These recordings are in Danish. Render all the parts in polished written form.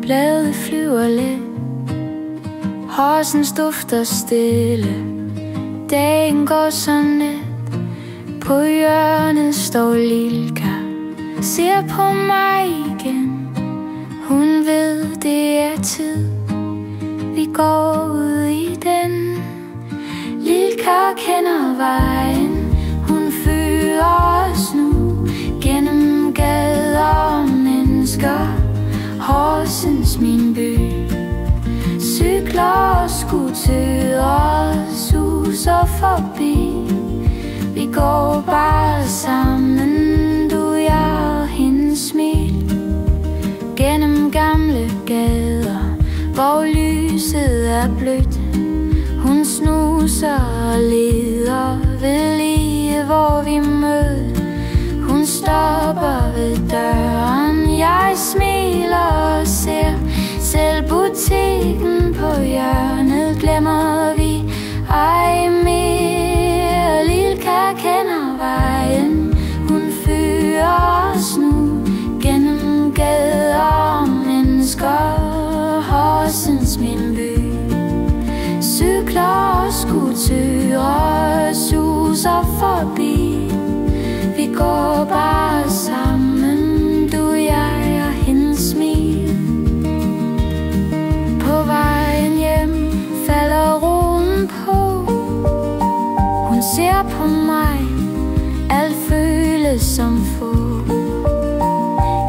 Bladet flyver let, Horsens dufter stille. Dagen går så net, på hjørnet står Lilka, ser på mig igen. Hun ved det er tid, vi går ud i den. Lilka kender vejen, hun fører os nu gennem gader og mennesker. Horsens min by, cykler og skutører suser forbi. Vi går bare sammen, du, jeg og hendes smil, gennem gamle gader, hvor lyset er blødt. Hun snuser og leder ved lige hvor vi mød. Hun stopper ved døren, jeg smiler og ser. Selv butikken på hjørnet glemmer vi ej mere. Lilka kender vejen, hun fører os nu gennem gader og mennesker. Horsens min by, cykler og skutører suser forbi. Vi går bare sammen, du, jeg og hendes smil. På vejen hjem falder roen på. Hun ser på mig, alt føles som få.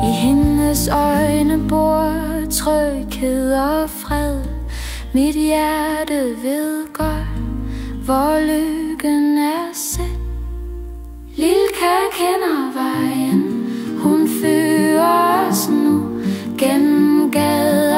I hendes øjne bor tryghed og fred. Mit hjerte ved godt, hvor lykken er set. Lilka kender vejen, hun fører os nu gennem gader